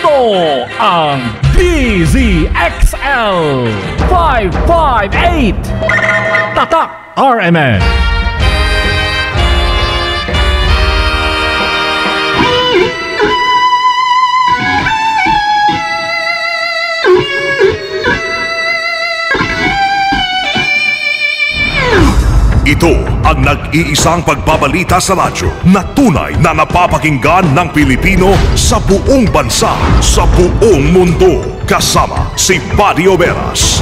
Ito ang DZXL 558 Tatak RMN. Ito ang nag-iisang pagbabalita sa radyo na tunay na napapakinggan ng Pilipino sa buong bansa, sa buong mundo. Kasama si Buddy Oberas.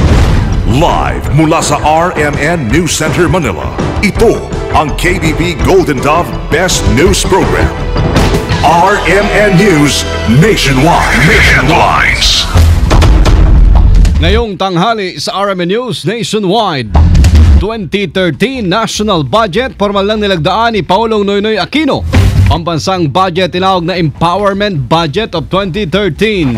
Live mula sa RMN News Center, Manila. Ito ang KBP Golden Dove Best News Program. RMN News Nationwide. Ngayong tanghali sa RMN News Nationwide, 2013 National Budget, formal lang nilagdaan ni Paulong Noynoy Aquino. Pambansang budget tinawag na Empowerment Budget of 2013.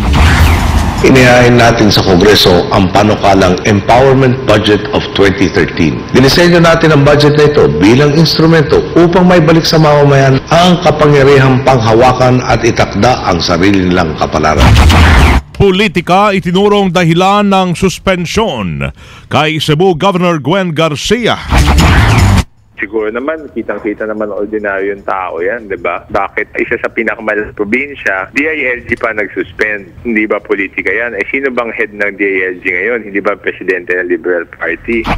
Inihain natin sa Kongreso ang panukalang Empowerment Budget of 2013. Dinisenyo natin ang budget na ito bilang instrumento upang may balik sa mamamayan ang kapangyarihang panghawakan at itakda ang sarili nilang kapalaran. Politika itinurong dahilan ng suspensyon kay Cebu Governor Gwen Garcia. Siguro naman, kitang-kita naman ordinaryong tao yan, di ba? Bakit isa sa pinakamalaking probinsya, DILG pa nag-suspend? Hindi ba politika yan? Sino bang head ng DILG ngayon? Hindi ba presidente ng Liberal Party?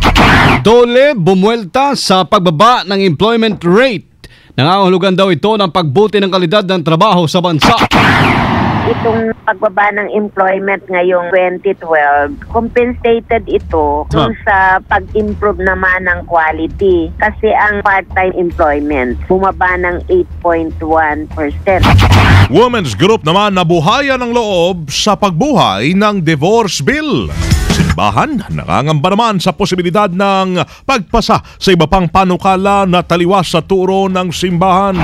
Dole bumuelta sa pagbaba ng employment rate. Nangangahulugan daw ito ng pagbuti ng kalidad ng trabaho sa bansa. Itong pagbaba ng employment ngayong 2012, compensated ito dun sa pag-improve naman ng quality. Kasi ang part-time employment bumaba ng 8.1%. Women's Group naman nabuhayan ng loob sa pagbuhay ng divorce bill. Simbahan nakangamba naman sa posibilidad ng pagpasa sa iba pang panukala na taliwas sa turo ng simbahan.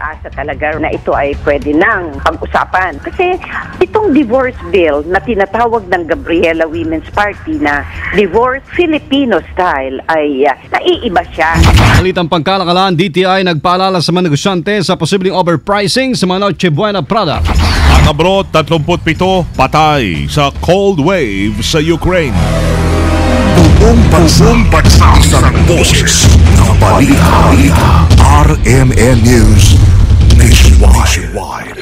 Asa talaga na ito ay pwede nang pag-usapan. Kasi itong divorce bill na tinatawag ng Gabriela Women's Party na divorce Filipino style ay naiiba siya. Salitang pangkalakalan, DTI nagpaalala sa mga negosyante sa posibleng overpricing sa mga Noche Buena products. Ang abroad, 37 patay sa cold wave sa Ukraine. Buong bansa, isang boses ng balita. RMN News Nationwide.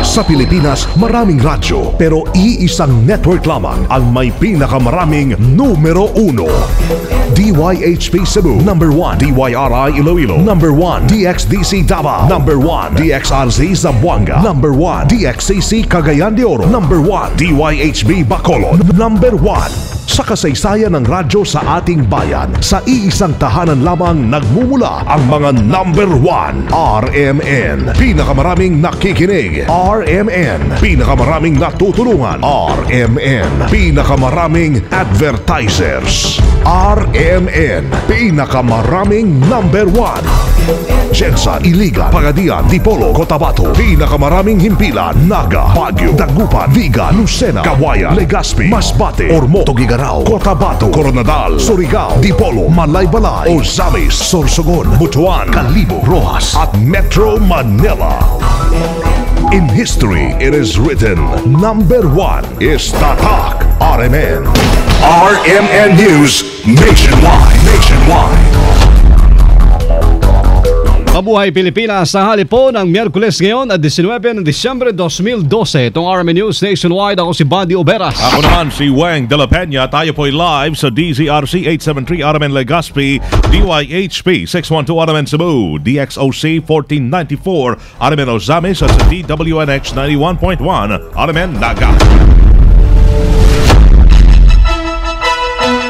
Sa Pilipinas, maraming radyo pero iisang network lamang ang may pinakamaraming numero 1. DYHP Cebu, number 1. DYRI Iloilo, number 1. DXDC Davao, number 1. DXRZ Zamboanga, number 1. DXCC Cagayan de Oro, number 1. DYHB Bacolod, number 1. Sa kasaysayan ng radyo sa ating bayan, sa iisang tahanan lamang nagmumula ang mga number 1. RMN, pinakamaraming nakikinig. RMN, pinakamaraming natutulungan. RMN, pinakamaraming advertisers. RMN, pinakamaraming number 1. Jensan, Iligan, Pagadian, Dipolo, Cotabato, pinakamaraming himpilan. Naga, Baguio, Dagupan, Viga, Lucena, Kawayan, Legazpi, Masbate, Ormoc, Tugigaraw, Cotabato, Coronadal, Surigao, Dipolo, Malaybalay, Ozamis, Sorsogon, Butuan, Calibo, Rojas at Metro Manila. In history, it is written, number 1 is Tatak RMN. RMN News Nationwide. Mabuhay Pilipinas, sa halip po ng Miyerkules ngayon at 19 ng Disyembre 2012. Itong RMN News Nationwide, ako si Buddy Oberas. Ako naman si Weng de la Peña. Tayo po'y live sa DZRC 873 RMN Legazpi, DYHP 612 RMN Cebu, DXOC 1494 RMN Ozamis at sa DWNX 91.1 RMN Naga.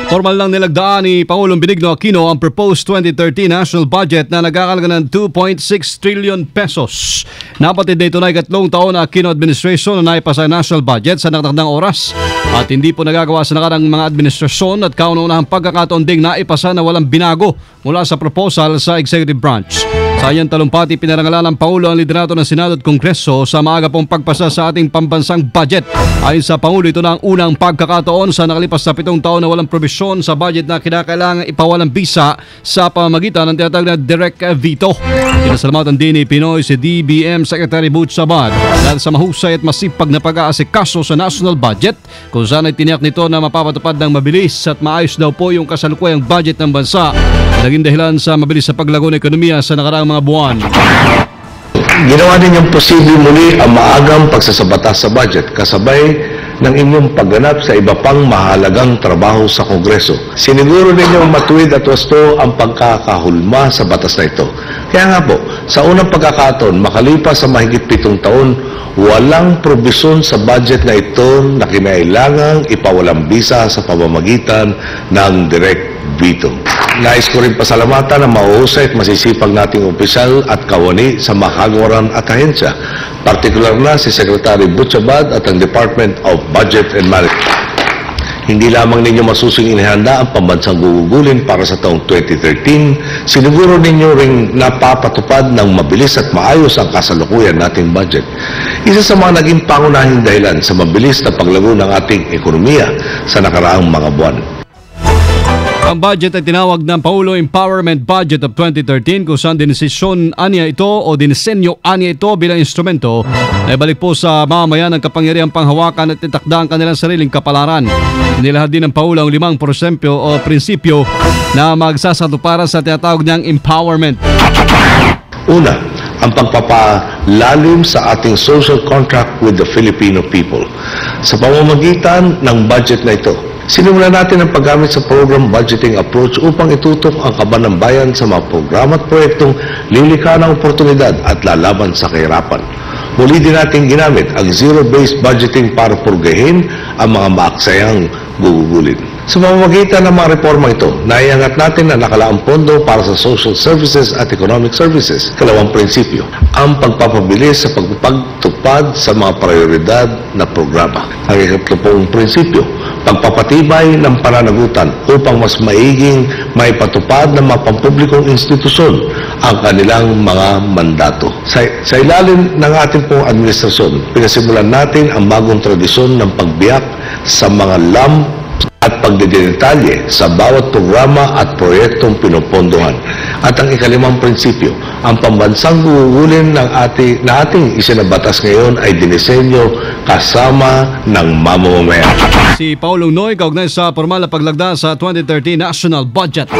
Formal lang nilagdaan ni Pangulong Benigno Aquino ang proposed 2013 national budget na nagkakalaga ng 2.6 trillion pesos. Napatid na ito na ikatlong taon na Aquino administration na naipasa ang national budget sa nakatakdang oras at hindi po nagagawa sa nakarang mga administrasyon at kauna-unahang pagkakataon ding naipasa na walang binago mula sa proposal sa executive branch. Sa Sa kanyang talumpati, pinarangalan ng Pangulo ang liderato ng Senado at Kongreso sa maaga pong pagpasa sa ating pambansang budget. Ayon sa Pangulo, ito na ang unang pagkakataon sa nakalipas na 7 taon na walang probisyon sa budget na kinakailangan ipawalang bisa sa pamamagitan ng tinatawag na direct veto. Pinasalamatan din ni Pinoy si DBM Secretary Butch Sabad dahil sa mahusay at masipag na pag-aasikaso sa national budget, kung saan ay tiniyak nito na mapapatupad ng mabilis at maayos daw po yung kasalukuyang budget ng bansa. Naging dahilan sa mabilis sa paglago ng ekonomiya sa nakaraang mga buwan. Ginawa ninyong posible muli ang maagang pagsasabata sa budget kasabay ng inyong pagganap sa iba pang mahalagang trabaho sa Kongreso. Siniguro ninyong matuwid at wasto ang pagkakahulma sa batas na ito. Kaya nga po, sa unang pagkakataon, makalipas sa mahigit 7 taon, walang probisyon sa budget na ito na kinailangang ipawalang bisa sa pamamagitan ng direct veto. Nais ko rin pasalamatan ang mahuhusay at masisipag nating opisyal at kawani sa makagawaran at ahensya, partikular na si Secretary Butch Sabad at ang Department of Budget and Management. Hindi lamang ninyo masusing inihanda ang pambansang gugugulin para sa taong 2013, siniguro ninyo ring napapatupad ng mabilis at maayos ang kasalukuyan nating budget. Isa sa mga naging pangunahing dahilan sa mabilis na paglago ng ating ekonomiya sa nakaraang mga buwan. Ang budget ay tinawag ng Pangulo Empowerment Budget of 2013, kung saan dinesisyon anya ito o dinisenyo anya ito bilang instrumento na ibalik po sa mamamayan ng kapangyarihang panghawakan at itakda ang kanilang sariling kapalaran. Nilahad din ng Pangulo ang 5% o prinsipyo na magsasatuparan sa tinatawag niyang empowerment. Una, ang pagpapalalim sa ating social contract with the Filipino people. Sa pamamagitan ng budget na ito, sinimulan natin ang paggamit sa program budgeting approach upang itutok ang kaban ng bayan sa mga programa at proyektong lilikha ng oportunidad at lalaban sa kahirapan. Muli din natin ginamit ang zero-based budgeting para purgahin ang mga maaksayang gugugulin. Sa pamamagitan ng mga reforma ito, naiangat natin ang nakalaang pondo para sa social services at economic services. Kalawang prinsipyo, ang pagpapabilis sa pagpagtupad sa mga prioridad na programa. Ang ikatlo pong prinsipyo, pagpapatibay ng pananagutan upang mas maiging maipatupad ng mga pampublikong institusyon ang kanilang mga mandato. Sa ilalim ng ating pong administrasyon, pinasimulan natin ang bagong tradisyon ng pagbiyak sa mga at pagdedetalye sa bawat programa at proyektong pinupondohan. At ang ikalimang prinsipyo, ang pambansang gugulin na ating isinabatas ngayon ay dinisenyo kasama ng mamamayan. Si Paulong Noy, kaugnay sa formal na paglagda sa 2013 National Budget.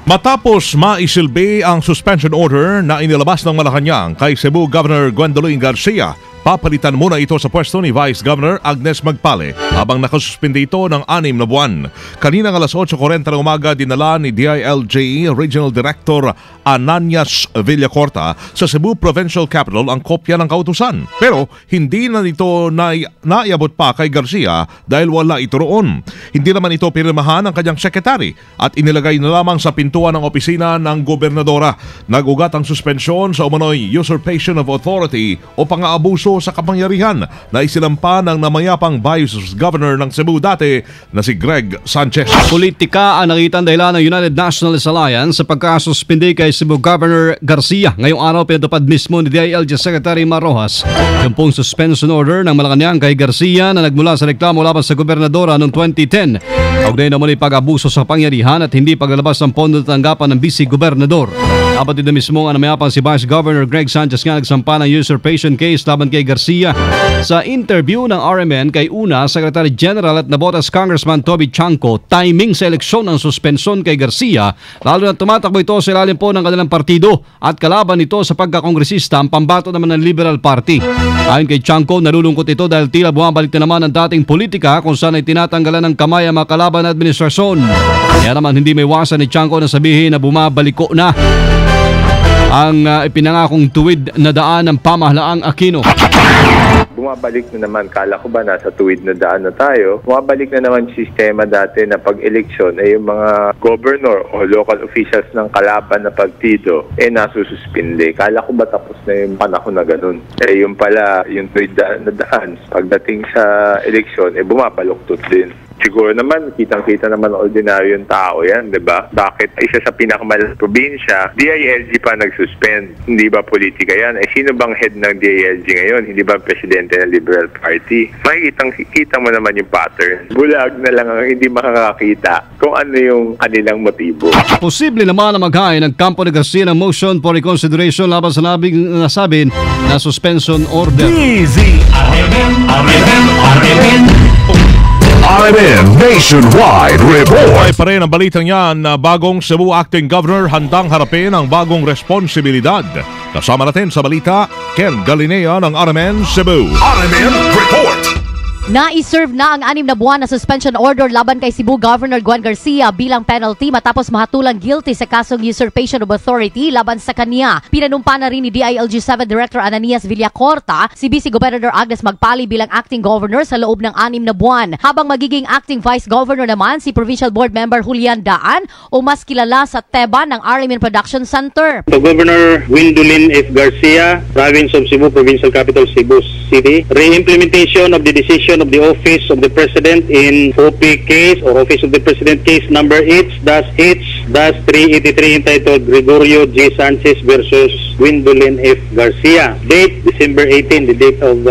Matapos maisilbi ang suspension order na inilabas ng Malacanang kay Cebu Governor Gwendolyn Garcia, papalitan muna ito sa pwesto ni Vice Governor Agnes Magpale habang nakasuspindi ito ng 6 na buwan. Kaninang alas 8:40 ng umaga, dinala ni DILG Regional Director Ananias Villacorta sa Cebu Provincial Capital ang kopya ng kautusan. Pero hindi na ito naiabot pa kay Garcia dahil wala ito roon. Hindi naman ito pirmahan ng kanyang sekretary at inilagay na lamang sa pintuan ng opisina ng gobernadora. Nag-ugat ang suspensyon sa umano'y usurpation of authority o pang-aabuso sa kapangyarihan na isilampa ng namayapang Vice Governor ng Cebu dati na si Greg Sanchez. Politika ang nakitang dahilan ng United Nationalist Alliance sa pagkasuspindi kay Cebu Governor Garcia. Ngayong araw, pinatupad mismo ni DILG Secretary Mar Rojas yung pong suspension order ng Malacanang kay Garcia na nagmula sa reklamo laban sa gobernadora noong 2010. Kaugnay naman ay pag-abuso sa kapangyarihan at hindi paglalabas ng pondo na tanggapan ng vice-gobernador. Kapatid na mismo ang namayapang si Vice Governor Greg Sanchez nga nagsampa ng usurpation case laban kay Garcia. Sa interview ng RMN kay una, Secretary General at Navotas Congressman Toby Chanco, timing sa eleksyon ng suspensyon kay Garcia, lalo na tumatakbo ito sa ilalim po ng kanilang partido at kalaban ito sa pagkakongresista ang pambato naman ng Liberal Party. Ayon kay Chanco, nalulungkot ito dahil tila bumabalik na naman ang dating politika kung saan ay tinatanggalan ng kamay ang mga kalaban na administrasyon. Kaya naman hindi may iwasan ni Chanco na sabihin na bumabaliko na ang ipinangakong tuwid na daan ng pamahalaang Aquino. Bumabalik na naman, kala ko ba nasa tuwid na daan na tayo? Bumabalik na naman sistema dati na pag-eleksyon ay yung mga governor o local officials ng kalaban na partido nasususpinde. Kala ko ba tapos na yung panahon na ganun? Yung pala, yung tuwid na daan, pagdating sa eleksyon, bumabaluktot din. Siguro naman, kitang-kita naman ordinaryong tao yan, di ba? Bakit isa sa pinakamalaking probinsya, DILG pa nag-suspend? Hindi ba politika yan? Sino bang head ng DILG ngayon? Hindi ba presidente ng Liberal Party? Makikita mo naman yung pattern. Bulag na lang ang hindi makakakita kung ano yung kanilang motibo. Posible naman na maghain ng kampo ni Garcia ng motion for reconsideration laban sa nasabing na suspension order. RMN Nationwide Report. Ay pa rin ang balitang yan na bagong Cebu Acting Governor handang harapin ang bagong responsibilidad. Kasama natin sa balita, Ken Galinea ng RMN Cebu. RMN Report. Na-serve na ang 6 na buwan na suspension order laban kay Cebu Governor Juan Garcia bilang penalty matapos mahatulang guilty sa kasong usurpation of authority laban sa kanya. Pinanumpa na rin ni DILG 7 Director Ananias Villacorta si Vice Governor Agnes Magpali bilang acting governor sa loob ng 6 na buwan. Habang magiging acting vice governor naman si Provincial Board Member Julian Daan o mas kilala sa TEBA ng Arlimin Production Center. To Governor Gwendolyn F. Garcia, Province of Cebu, Provincial Capital Cebu City, re-implementation of the decision of the Office of the President in OP case or Office of the President case number H-383 entitled Gregorio G. Sanchez versus Gwendolyn F. Garcia. Date December 18, the date of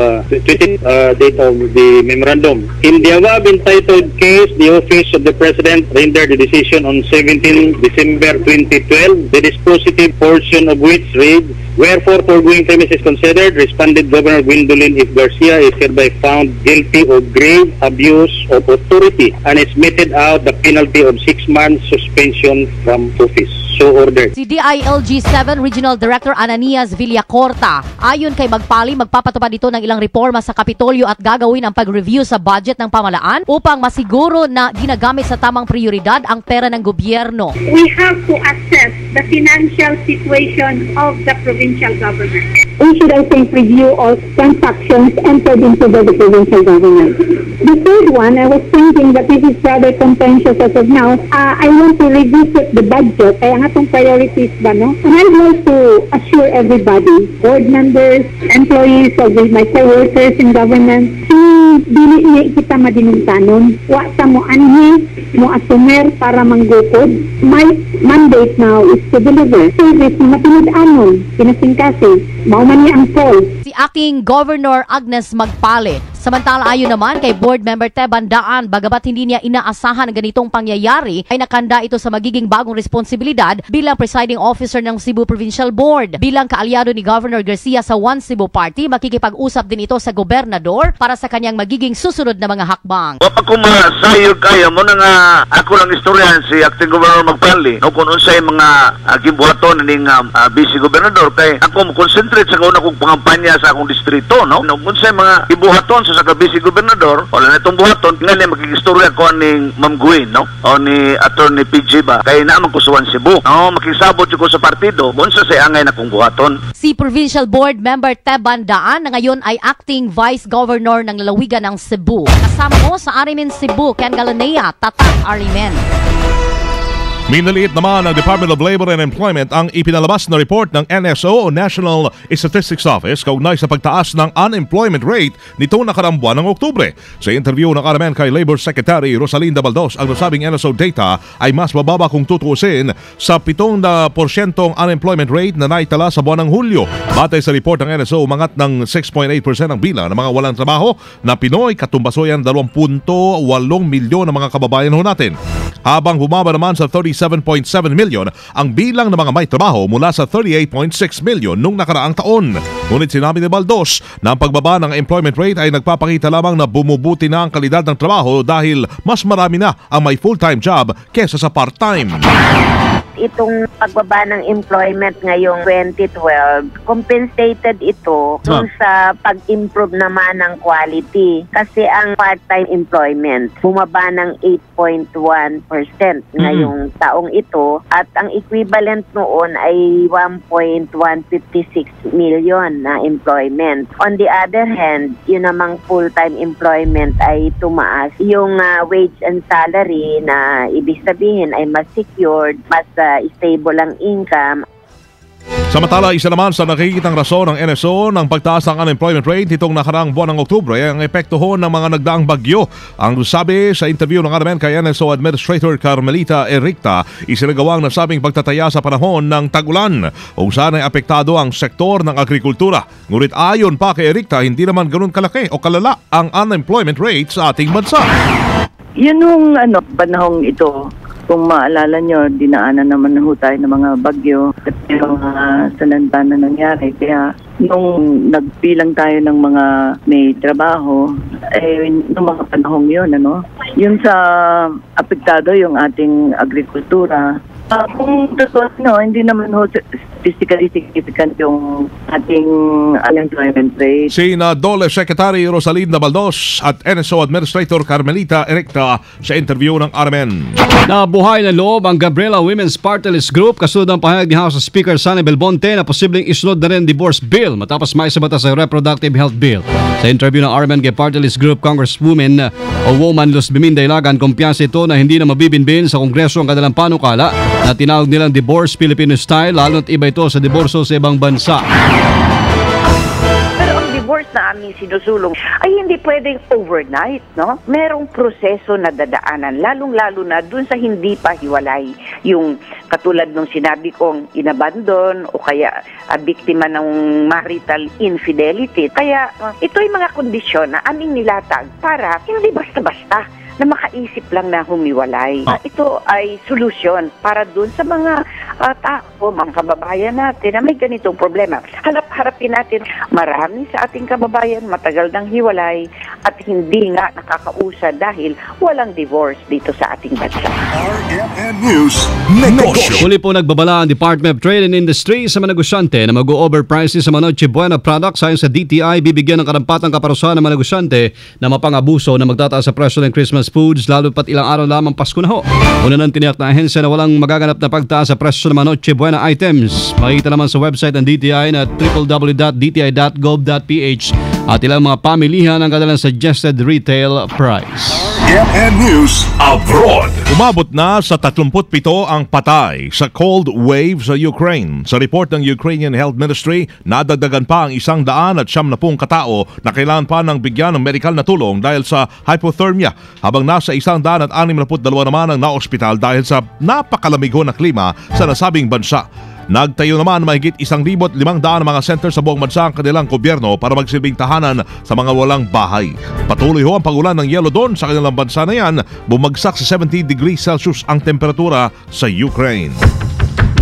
date of the memorandum. In the above entitled case, the Office of the President rendered the decision on 17 December 2012, the dispositive portion of which reads, wherefore, foregoing premises considered, responded Governor Gwendolyn F. Garcia is hereby found guilty of grave abuse of authority and is meted out the penalty of 6 months suspension from office. So ordered. Si DILG 7 Regional Director Ananias Villacorta, ayon kay Magpali, magpapatupad dito ng ilang reforma sa Kapitolyo at gagawin ang pag-review sa budget ng pamalaan upang masiguro na ginagamit sa tamang prioridad ang pera ng gobyerno. We have to assess the financial situation of the provincial government. We should, I think, review all transactions entered into by the provincial government. The third one, I was thinking that this is rather contentious as of now. I want to revisit the budget. Kaya nga itong priorities ba, no? And I'd like to assure everybody, board members, employees of my co-workers in government, dili kita madinungtanon. Wa sa mo anhi, mo asumer para manggukod. My mandate now is to deliver service na matinid-anon, pinasingkasi. Mauman niya ang call. Si Acting Governor Agnes Magpali. Samantala ayon naman kay Board Member Teban Daan, bagamat hindi niya inaasahan ang ganitong pangyayari, ay nakanda ito sa magiging bagong responsibilidad bilang presiding officer ng Cebu Provincial Board. Bilang kaalyado ni Governor Garcia sa One Cebu Party, makikipag-usap din ito sa gobernador para sa kanyang magiging susunod na mga hakbang. Wapa ko masayod kaya mo na nga ako lang istoryan si Acting Governor Magpali. No, kung unsay mga gibuhaton ning Vice Gobernador kay ako mo concentrate sa kauna kong pangampanya sa akong distrito, no? Kung unsay mga gibuhaton sa Vice Gobernador, wala na itong buhaton, nga niya magkikistorya ko ni Ma'am Gwen, no? O ni Attorney PJ ba? Kaya naman ko sa One Cebu. No? Makisabot ko sa partido, bunsa sa angay na kong buhaton. Si Provincial Board Member Teban Daan na ngayon ay Acting Vice Governor ng lalawigan ng Cebu. Kasama mo sa Arimen Cebu, Ken Galinea, Tatak Arimen. Minaliit naman ng Department of Labor and Employment ang ipinalabas na report ng NSO o National Statistics Office kaugnay sa pagtaas ng unemployment rate nitong nakarang buwan ng Oktubre. Sa interview ng RMN kay Labor Secretary Rosalinda Baldos, ang nasabing NSO data ay mas mababa kung tutuusin sa 7% unemployment rate na naitala sa buwan ng Hulyo. Batay sa report ng NSO, umangat ng 6.8% ang bilang ng mga walang trabaho na Pinoy, katumbasoyan 2.8 milyon ng mga kababayan ho natin. Habang bumaba naman sa 37.7 milyon ang bilang ng mga may trabaho mula sa 38.6 milyon nung nakaraang taon. Ngunit sinabi ni Baldos na ang pagbaba ng employment rate ay nagpapakita lamang na bumubuti na ang kalidad ng trabaho dahil mas marami na ang may full-time job kesa sa part-time. Itong pagbaba ng employment ngayong 2012, compensated ito kung sa pag-improve naman ng quality. Kasi ang part-time employment bumaba ng 8.1% ngayong taong ito at ang equivalent noon ay 1.156 million na employment. On the other hand, yun namang full-time employment ay tumaas. Yung wage and salary na ibig sabihin ay mas secured, mas stable ang income. Samantala, isa naman sa nakikitang rason ng NSO ng pagtaas ng unemployment rate nitong nakarang buwan ng Oktubre ang epekto ho ng mga nagdaang bagyo. Ang sabi sa interview ng RMN kay NSO Administrator Carmelita Ericta, isinagawang nasabing pagtataya sa panahon ng tag-ulan kung saan ay apektado ang sektor ng agrikultura. Ngunit ayon pa kay Ericta, hindi naman ganun kalaki o kalala ang unemployment rate sa ating bansa. Yun yung panahong ito. Kung maalala nyo, dinaanan naman ho tayo ng mga bagyo at yung mga salanta na nangyari. Kaya nung nagbilang tayo ng mga may trabaho, nung mga panahong yun, yun sa apektado yung ating agrikultura. Kung totoo, hindi naman ho statistically significant yung ating unemployment rate. Sina DOLE Secretary Rosalinda Baldos at NSO Administrator Carmelita Ericta sa interview ng RMN. Nabuhay na loob ang Gabriela Women's Party List Group kasunod ng pahayag ni House Speaker Sonny Belmonte na posibleng isunod na rin divorce bill matapos maisabata sa Reproductive Health Bill. Sa interview ng RMN kay Party List Group Congresswoman o Woman Luz Biminda Ilagan, kumpiyansa ito na hindi na mabibinbin sa Kongreso ang kanilang panukala na tinawag nilang divorce Filipino style, lalo't iba ito sa diborso sa ibang bansa. Pero ang divorce na aming sinusulong ay hindi pwedeng overnight, no? Merong proseso na dadaanan, lalong-lalo na dun sa hindi pa hiwalay. Yung katulad nung sinabi kong inabandon o kaya biktima ng marital infidelity. Kaya ito ay mga kondisyon na aming nilatag para hindi basta-basta na makaisip lang na humiwalay. Ito ay solusyon para dun sa mga tao, mga kababayan natin na may ganitong problema. Harapin natin, marami sa ating kababayan matagal nang hiwalay at hindi nga nakakausa dahil walang divorce dito sa ating bansa. RMN News Negosyo. Muli po nagbabala ang Department of Trade and Industry sa mga negosyante na mag-o-overprices sa mga Noche Buena products. Ayon sa DTI, bibigyan ng karampatang kaparusahan ng mga negosyante na mapang-abuso na magtataas sa presyo ng Christmas foods lalo pat ilang araw lamang Pasko na ho. Una nang tiniyak na ahensya na walang magaganap na pagtaas sa presyo ng mga Noche Buena items. Makikita naman sa website ng DTI na www.dti.gov.ph at ilang mga pamilihan ang kanilang suggested retail price. RMN News Abroad. Umabot na sa 37 ang patay sa cold wave sa Ukraine. Sa report ng Ukrainian Health Ministry, nadagdagan pa ang 170 katao na kailangan pa ng bigyan ng medikal na tulong dahil sa hypothermia, habang nasa 162 naman ang naospital dahil sa napakalamig na klima sa nasabing bansa. Nagtayo naman mahigit 1,500 mga center sa buong bansa ang kanilang gobyerno para magsilbing tahanan sa mga walang bahay. Patuloy ho ang pagulan ng yelo doon sa kanilang bansa na yan. Bumagsak sa 70 degrees Celsius ang temperatura sa Ukraine.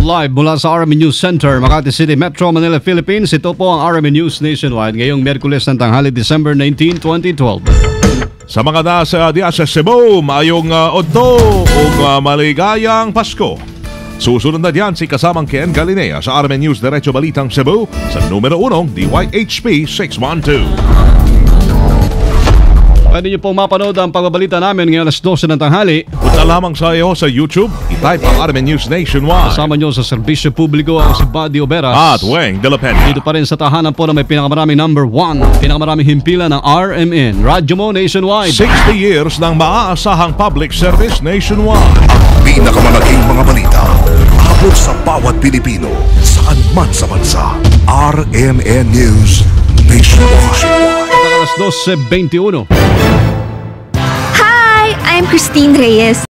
Live mula sa RMN News Center, Makati City, Metro Manila, Philippines. Ito po ang RMN News Nationwide ngayong Miyerkules ng tanghali, December 19, 2012. Sa mga nasa diya sa Cebu, maayong odto o maligayang Pasko. Susunod na diyan si kasamang Ken Galinea sa RMN News Diretso Balitang Cebu sa numero 1 DYHP 612. Pwede niyo pong mapanood ang pagbabalita namin ngayon alas 12 ng tanghali. Punta lamang sa iyo sa YouTube, i-type ang RMN News Nationwide. Kasama niyo sa serbisyo publiko ang si Buddy Oberas at Weng De La Peña. Dito pa rin sa tahanan po na may pinakamaraming number 1, pinakamaraming himpilan ng RMN, Radyo mo Nationwide. 60 years ng maaasahang public service nationwide. Ang pinakamalaking mga balita abot sa bawat Pilipino saan man sa bansa. RMN News Nationwide. Alas 12:21. Hi, I'm Christine Reyes.